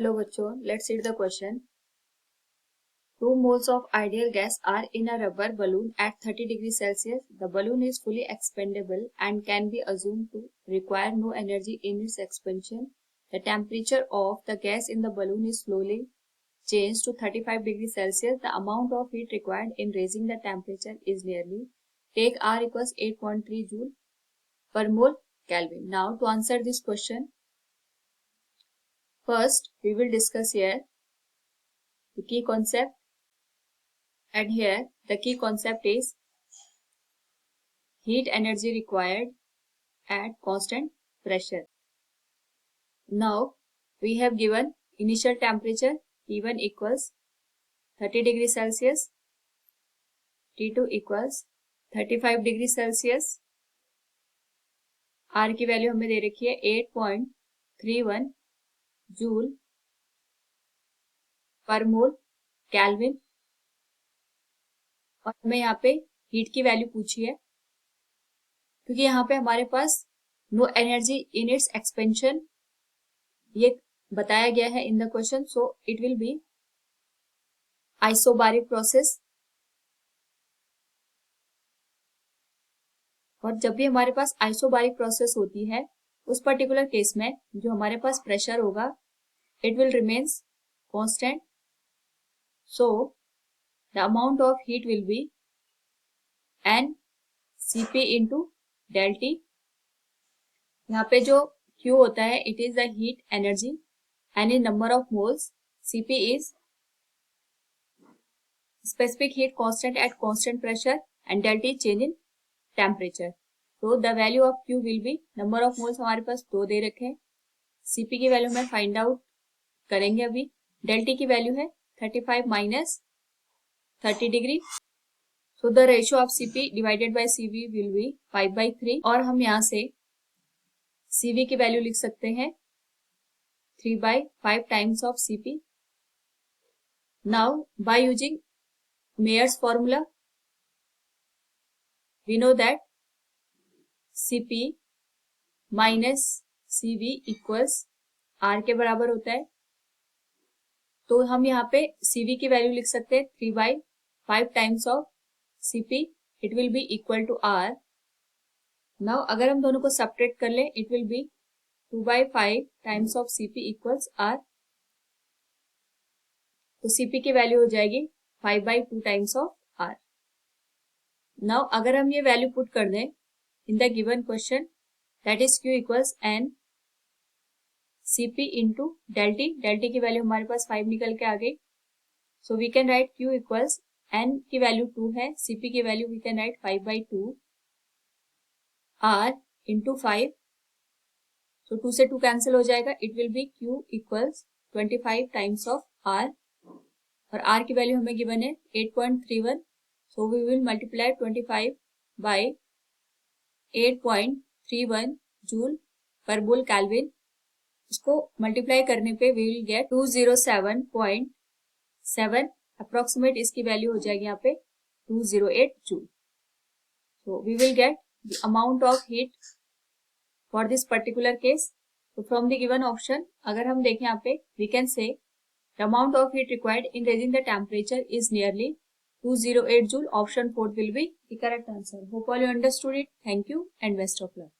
Hello बच्चों, let's read the question. 2 moles of ideal gas are in a rubber balloon at 30 degrees Celsius. The balloon is fully expandable and can be assumed to require no energy in its expansion. The temperature of the gas in the balloon is slowly changed to 35 degrees Celsius. The amount of heat required in raising the temperature is nearly. Take R equals 8.3 joule per mole Kelvin. Now to answer this question, first we will discuss here the key concept. And here the key concept is heat energy required at constant pressure. Now we have given initial temperature T1 equals 30 degrees Celsius, T2 equals 35 degrees Celsius, R की वैल्यू हमें दे रखी है 8.31 joule पर मोल kelvin और हमें यहाँ पे हीट की वैल्यू पूछी है क्योंकि यहाँ पे हमारे पास नो एनर्जी इन इट्स एक्सपेंशन ये बताया गया है in the question, so it will be isobaric process. और जब भी हमारे पास आइसोबारिक प्रोसेस होती है उस पर्टिकुलर केस में जो हमारे पास प्रेशर होगा it will remains constant, so the amount of heat will be n Cp into del T. यहाँ पे जो Q होता है it is the heat energy, n is number of moles, Cp इज specific heat constant at constant pressure and delta is change in temperature. So the value of Q will be number of moles हमारे पास 2 दे रखे हैं, Cp की value में find out करेंगे अभी, delta की value है 35 minus 30 degree, so the ratio of Cp divided by Cv will be 5/3 और हम यहाँ से Cv की वैल्यू लिख सकते हैं 3/5 times of Cp. Now by using Mayer's formula, we know that Cp minus Cv equals R के बराबर होता है, तो हम यहाँ पे Cv की वैल्यू लिख सकते हैं 3/5 times of Cp, it will be equal to R. Now अगर हम दोनों को सब्ट्रैक्ट कर लें it will be 2/5 times of Cp equals R, तो Cp की वैल्यू हो जाएगी 5/2 टाइम्स ऑफ R. नाउ अगर हम ये वैल्यू पुट कर दें in the given question that is Q equals n Cp into delta T, delta T की वैल्यू हमारे पास 5 निकल के आ गई, so we can write Q equals n की वैल्यू 2 है, Cp की value we can write 5/2 R into 5, सो 2 से 2 कैंसिल हो जाएगा, it will be Q equals 25 times of R और R की वैल्यू हमें गिवन है 8.31, so we will multiply 25 by 8.31 joule पर मोल केल्विन. इसको मल्टीप्लाई करने पे we will get 207.7, अप्रोक्सीमेट इसकी वैल्यू हो जाएगी यहाँ पे 208 joule. So we will get the amount of heat for this particular case. So from the given option अगर हम देखें यहाँ पे we can say the amount of heat required in raising the temperature is nearly 208 joule. Option 4 will be the correct answer. Hope all you understood it. Thank you and best of luck.